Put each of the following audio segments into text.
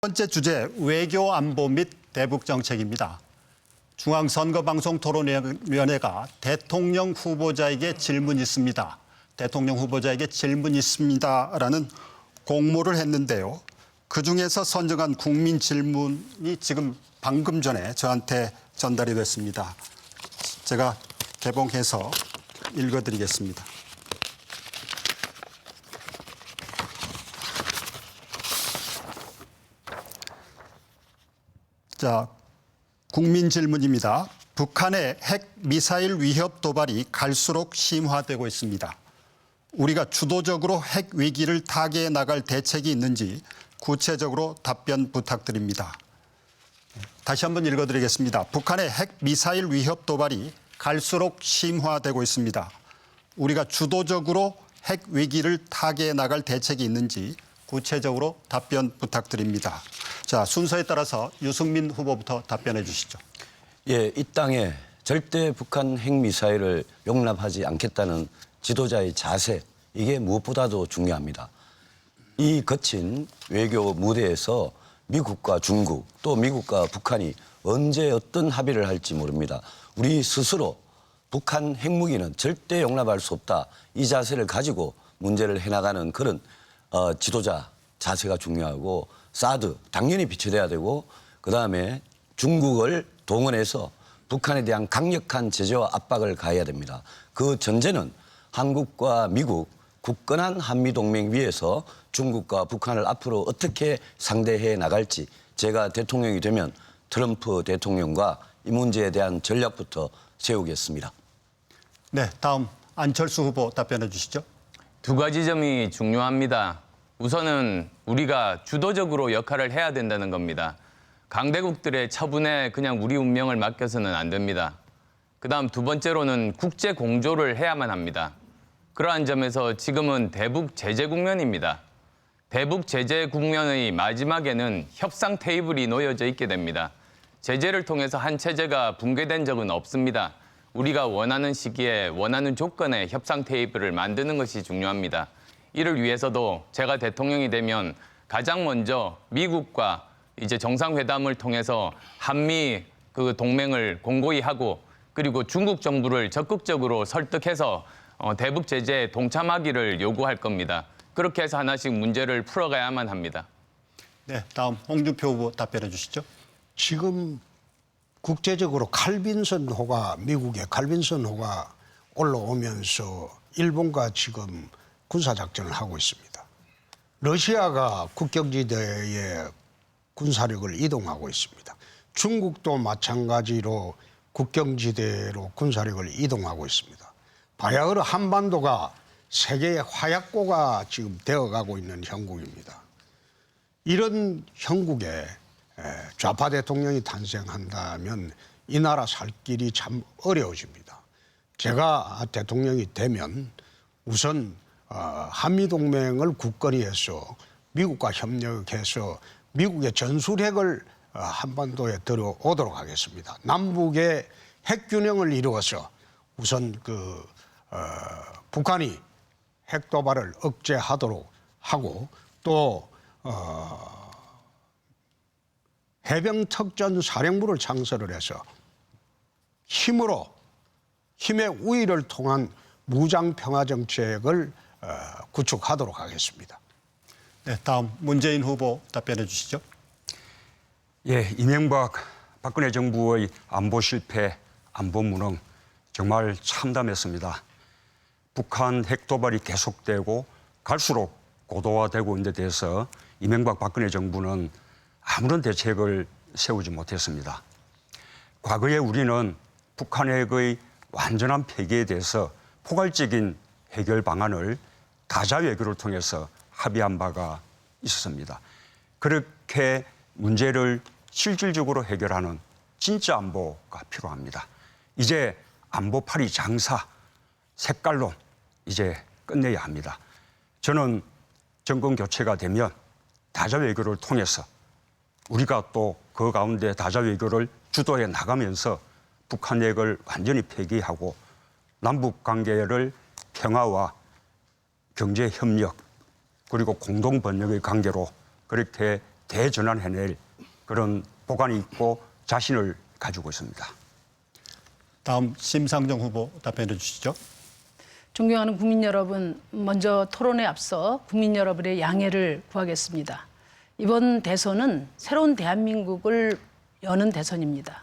번째 주제, 외교 안보 및 대북 정책입니다. 중앙선거방송토론위원회가 대통령 후보자에게 질문 있습니다. 대통령 후보자에게 질문 있습니다라는 공모를 했는데요. 그중에서 선정한 국민 질문이 지금 방금 전에 저한테 전달이 됐습니다. 제가 개봉해서 읽어드리겠습니다. 자, 국민 질문입니다. 북한의 핵 미사일 위협 도발이 갈수록 심화되고 있습니다. 우리가 주도적으로 핵 위기를 타개해 나갈 대책이 있는지 구체적으로 답변 부탁드립니다. 다시 한번 읽어드리겠습니다. 북한의 핵 미사일 위협 도발이 갈수록 심화되고 있습니다. 우리가 주도적으로 핵 위기를 타개해 나갈 대책이 있는지 구체적으로 답변 부탁드립니다. 자, 순서에 따라서 유승민 후보부터 답변해 주시죠. 예, 이 땅에 절대 북한 핵미사일을 용납하지 않겠다는 지도자의 자세, 이게 무엇보다도 중요합니다. 이 거친 외교 무대에서 미국과 중국, 또 미국과 북한이 언제 어떤 합의를 할지 모릅니다. 우리 스스로 북한 핵무기는 절대 용납할 수 없다, 이 자세를 가지고 문제를 해나가는 그런 지도자 자세가 중요하고, 사드 당연히 비춰돼야 되고, 그다음에 중국을 동원해서 북한에 대한 강력한 제재와 압박을 가해야 됩니다. 그 전제는 한국과 미국, 굳건한 한미동맹 위에서 중국과 북한을 앞으로 어떻게 상대해 나갈지, 제가 대통령이 되면 트럼프 대통령과 이 문제에 대한 전략부터 세우겠습니다. 네, 다음 안철수 후보 답변해 주시죠. 두 가지 점이 중요합니다. 우선은 우리가 주도적으로 역할을 해야 된다는 겁니다. 강대국들의 처분에 그냥 우리 운명을 맡겨서는 안 됩니다. 그다음 두 번째로는 국제 공조를 해야만 합니다. 그러한 점에서 지금은 대북 제재 국면입니다. 대북 제재 국면의 마지막에는 협상 테이블이 놓여져 있게 됩니다. 제재를 통해서 한 체제가 붕괴된 적은 없습니다. 우리가 원하는 시기에 원하는 조건의 협상 테이블을 만드는 것이 중요합니다. 이를 위해서도 제가 대통령이 되면 가장 먼저 미국과 이제 정상회담을 통해서 한미 그 동맹을 공고히 하고, 그리고 중국 정부를 적극적으로 설득해서 대북 제재에 동참하기를 요구할 겁니다. 그렇게 해서 하나씩 문제를 풀어가야만 합니다. 네, 다음 홍준표 후보 답변해 주시죠. 지금 국제적으로 칼빈선호가, 미국의 칼빈선호가 올라오면서 일본과 지금 군사작전을 하고 있습니다. 러시아가 국경지대에 군사력을 이동하고 있습니다. 중국도 마찬가지로 국경지대로 군사력을 이동하고 있습니다. 바야흐로 한반도가 세계의 화약고가 지금 되어가고 있는 형국입니다. 이런 형국에 좌파 대통령이 탄생한다면 이 나라 살 길이 참 어려워집니다. 제가 대통령이 되면 우선 한미동맹을 굳건히 해서 미국과 협력해서 미국의 전술핵을 한반도에 들어오도록 하겠습니다. 남북의 핵균형을 이루어서 우선 북한이 핵도발을 억제하도록 하고, 또 해병특전사령부를 창설을 해서 힘의 우위를 통한 무장평화정책을 구축하도록 하겠습니다. 네, 다음 문재인 후보 답변해 주시죠. 예, 이명박 박근혜 정부의 안보 실패, 안보 무능 정말 참담했습니다. 북한 핵 도발이 계속되고 갈수록 고도화되고 있는 데 대해서 이명박 박근혜 정부는 아무런 대책을 세우지 못했습니다. 과거에 우리는 북한 핵의 완전한 폐기에 대해서 포괄적인 해결 방안을 다자 외교를 통해서 합의한 바가 있었습니다. 그렇게 문제를 실질적으로 해결하는 진짜 안보가 필요합니다. 이제 안보파리 장사, 색깔론 이제 끝내야 합니다. 저는 정권 교체가 되면 다자 외교를 통해서 우리가 또 그 가운데 다자 외교를 주도해 나가면서 북한 핵을 완전히 폐기하고 남북 관계를 평화와 경제 협력 그리고 공동 번영의 관계로 그렇게 대전환해낼 그런 보관이 있고 자신을 가지고 있습니다. 다음 심상정 후보 답변해 주시죠. 존경하는 국민 여러분, 먼저 토론에 앞서 국민 여러분의 양해를 구하겠습니다. 이번 대선은 새로운 대한민국을 여는 대선입니다.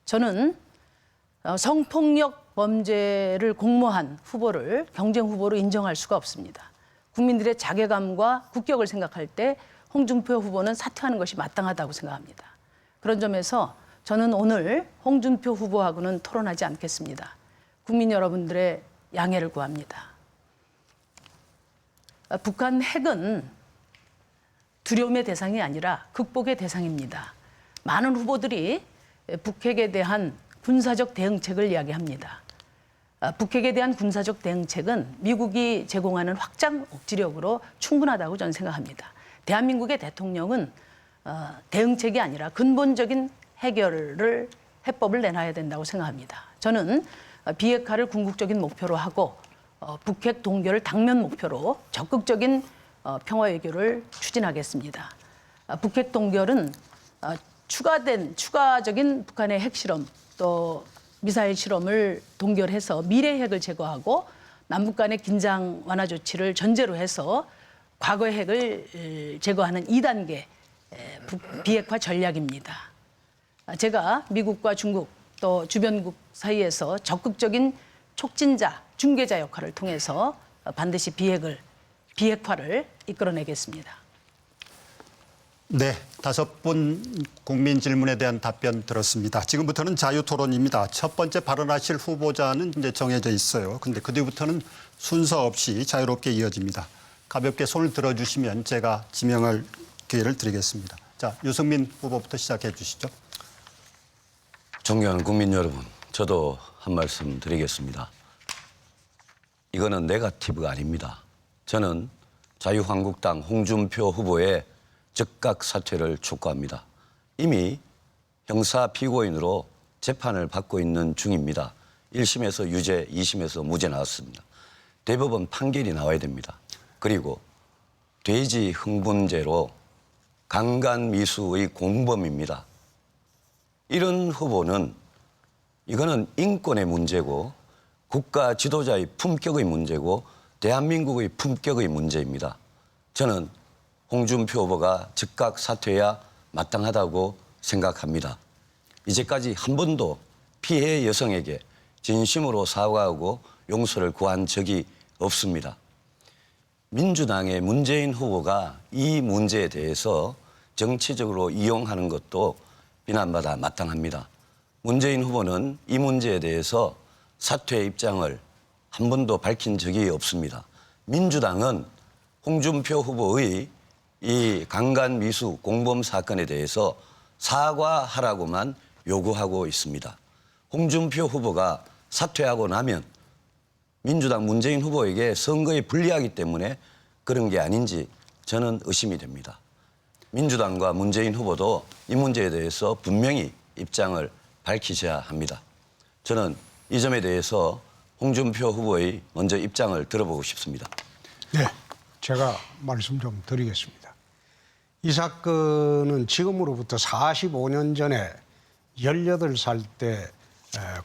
저는 성폭력 범죄를 공모한 후보를 경쟁 후보로 인정할 수가 없습니다. 국민들의 자괴감과 국격을 생각할 때 홍준표 후보는 사퇴하는 것이 마땅하다고 생각합니다. 그런 점에서 저는 오늘 홍준표 후보하고는 토론하지 않겠습니다. 국민 여러분들의 양해를 구합니다. 북한 핵은 두려움의 대상이 아니라 극복의 대상입니다. 많은 후보들이 북핵에 대한 군사적 대응책을 이야기합니다. 북핵에 대한 군사적 대응책은 미국이 제공하는 확장 억지력으로 충분하다고 저는 생각합니다. 대한민국의 대통령은 대응책이 아니라 근본적인 해법을 내놔야 된다고 생각합니다. 저는 비핵화를 궁극적인 목표로 하고 북핵 동결을 당면 목표로 적극적인 평화 외교를 추진하겠습니다. 북핵 동결은 추가적인 북한의 핵실험 또 미사일 실험을 동결해서 미래 핵을 제거하고 남북 간의 긴장 완화 조치를 전제로 해서 과거의 핵을 제거하는 2단계 비핵화 전략입니다. 제가 미국과 중국 또 주변국 사이에서 적극적인 촉진자, 중개자 역할을 통해서 반드시 비핵화를 이끌어내겠습니다. 네, 5분 국민 질문에 대한 답변 들었습니다. 지금부터는 자유토론입니다. 첫 번째 발언하실 후보자는 이제 정해져 있어요. 근데 그 뒤부터는 순서 없이 자유롭게 이어집니다. 가볍게 손을 들어주시면 제가 지명할 기회를 드리겠습니다. 자, 유승민 후보부터 시작해 주시죠. 존경하는 국민 여러분, 저도 한 말씀 드리겠습니다. 이거는 네거티브가 아닙니다. 저는 자유한국당 홍준표 후보의 즉각 사퇴를 촉구합니다. 이미 형사 피고인으로 재판을 받고 있는 중입니다. 1심에서 유죄, 2심에서 무죄 나왔습니다. 대법원 판결이 나와야 됩니다. 그리고 돼지 흥분죄로 강간미수의 공범입니다. 이런 후보는 이거는 인권의 문제고 국가 지도자의 품격의 문제고 대한민국의 품격의 문제입니다. 저는 홍준표 후보가 즉각 사퇴해야 마땅하다고 생각합니다. 이제까지 한 번도 피해 여성에게 진심으로 사과하고 용서를 구한 적이 없습니다. 민주당의 문재인 후보가 이 문제에 대해서 정치적으로 이용하는 것도 비난받아 마땅합니다. 문재인 후보는 이 문제에 대해서 사퇴의 입장을 한 번도 밝힌 적이 없습니다. 민주당은 홍준표 후보의 이 강간미수 공범 사건에 대해서 사과하라고만 요구하고 있습니다. 홍준표 후보가 사퇴하고 나면 민주당 문재인 후보에게 선거에 불리하기 때문에 그런 게 아닌지 저는 의심이 됩니다. 민주당과 문재인 후보도 이 문제에 대해서 분명히 입장을 밝히셔야 합니다. 저는 이 점에 대해서 홍준표 후보의 먼저 입장을 들어보고 싶습니다. 네, 제가 말씀 좀 드리겠습니다. 이 사건은 지금으로부터 45년 전에 18살 때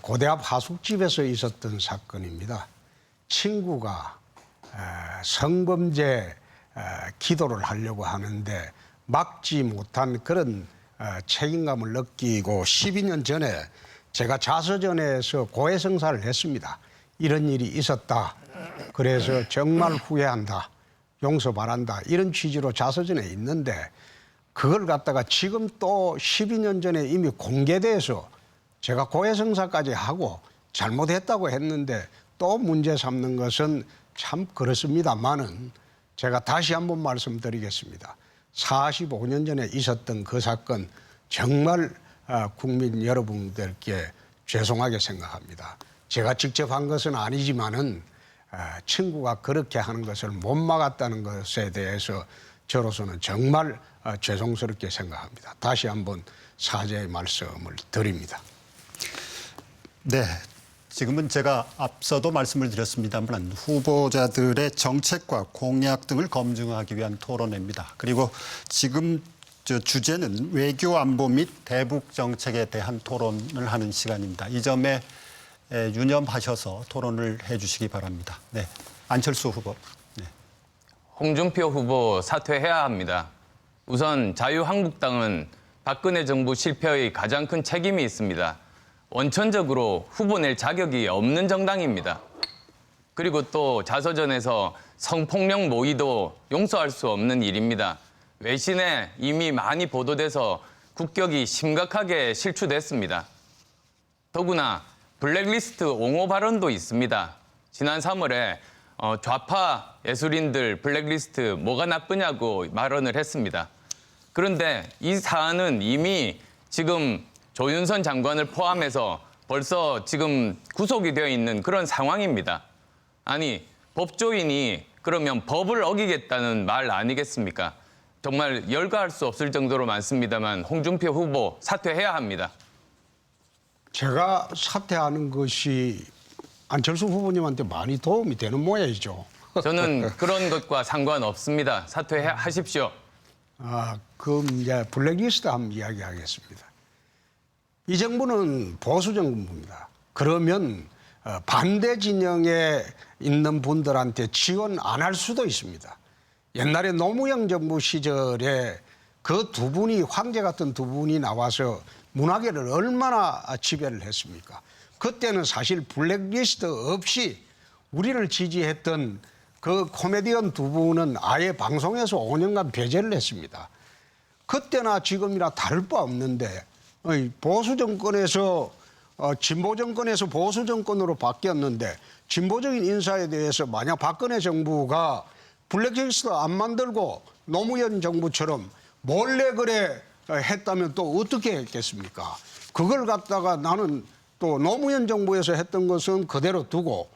고대앞 하숙집에서 있었던 사건입니다. 친구가 성범죄 기도를 하려고 하는데 막지 못한 그런 책임감을 느끼고 12년 전에 제가 자서전에서 고해성사를 했습니다. 이런 일이 있었다. 그래서 정말 후회한다. 용서 바란다. 이런 취지로 자서전에 있는데 그걸 갖다가 지금 또 12년 전에 이미 공개돼서 제가 고해성사까지 하고 잘못했다고 했는데 또 문제 삼는 것은 참 그렇습니다만은 제가 다시 한번 말씀드리겠습니다. 45년 전에 있었던 그 사건 정말 국민 여러분들께 죄송하게 생각합니다. 제가 직접 한 것은 아니지만은 친구가 그렇게 하는 것을 못 막았다는 것에 대해서 저로서는 정말 죄송스럽게 생각합니다. 다시 한번 사죄의 말씀을 드립니다. 네, 지금은 제가 앞서도 말씀을 드렸습니다만 후보자들의 정책과 공약 등을 검증하기 위한 토론회입니다. 그리고 지금 주제는 외교 안보 및 대북 정책에 대한 토론을 하는 시간입니다. 이 점에 유념하셔서 토론을 해주시기 바랍니다. 네, 안철수 후보. 네. 홍준표 후보 사퇴해야 합니다. 우선 자유한국당은 박근혜 정부 실패의 가장 큰 책임이 있습니다. 원천적으로 후보 낼 자격이 없는 정당입니다. 그리고 또 자서전에서 성폭력 모의도 용서할 수 없는 일입니다. 외신에 이미 많이 보도돼서 국격이 심각하게 실추됐습니다. 더구나 블랙리스트 옹호 발언도 있습니다. 지난 3월에 좌파 예술인들 블랙리스트 뭐가 나쁘냐고 발언을 했습니다. 그런데 이 사안은 이미 지금 조윤선 장관을 포함해서 벌써 지금 구속이 되어 있는 그런 상황입니다. 아니, 법조인이 그러면 법을 어기겠다는 말 아니겠습니까? 정말 열거할 수 없을 정도로 많습니다만 홍준표 후보 사퇴해야 합니다. 제가 사퇴하는 것이 안철수 후보님한테 많이 도움이 되는 모양이죠. 저는 그런 것과 상관없습니다. 사퇴하십시오. 그럼 이제 블랙리스트 한번 이야기하겠습니다. 이 정부는 보수 정부입니다. 그러면 반대 진영에 있는 분들한테 지원 안 할 수도 있습니다. 옛날에 노무현 정부 시절에 그 두 분이 황제 같은 두 분이 나와서 문화계를 얼마나 지배를 했습니까? 그때는 사실 블랙리스트 없이 우리를 지지했던 그 코미디언 두 분은 아예 방송에서 5년간 배제를 했습니다. 그때나 지금이나 다를 바 없는데 보수 정권에서 진보 정권에서 보수 정권으로 바뀌었는데 진보적인 인사에 대해서 만약 박근혜 정부가 블랙리스트 안 만들고 노무현 정부처럼 몰래 그래 했다면 또 어떻게 했겠습니까? 그걸 갖다가 나는 또 노무현 정부에서 했던 것은 그대로 두고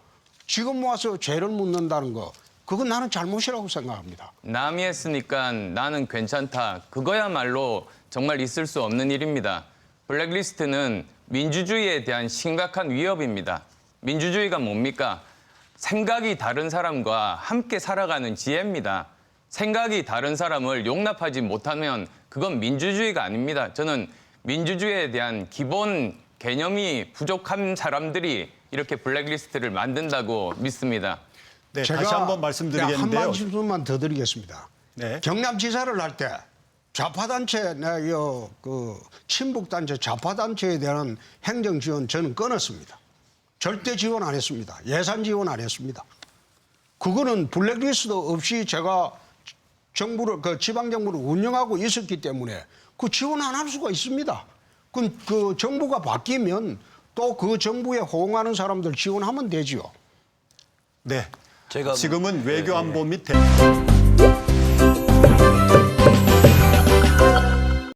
지금 와서 죄를 묻는다는 거 그건 나는 잘못이라고 생각합니다. 남이 했으니까 나는 괜찮다. 그거야말로 정말 있을 수 없는 일입니다. 블랙리스트는 민주주의에 대한 심각한 위협입니다. 민주주의가 뭡니까? 생각이 다른 사람과 함께 살아가는 지혜입니다. 생각이 다른 사람을 용납하지 못하면 그건 민주주의가 아닙니다. 저는 민주주의에 대한 기본 개념이 부족한 사람들이 이렇게 블랙리스트를 만든다고 믿습니다. 네, 제가 다시 한번 말씀드리겠는데요. 한 말씀만 더 드리겠습니다. 네. 경남지사를 할 때 좌파단체, 친북단체, 좌파단체에 대한 행정지원 저는 끊었습니다. 절대 지원 안 했습니다. 예산 지원 안 했습니다. 그거는 블랙리스트 없이 제가 정부를, 지방정부를 운영하고 있었기 때문에 그 지원 안 할 수가 있습니다. 그 정부가 바뀌면 또 그 정부에 호응하는 사람들 지원하면 되지요. 네. 제가 지금은 외교 안보 및 대북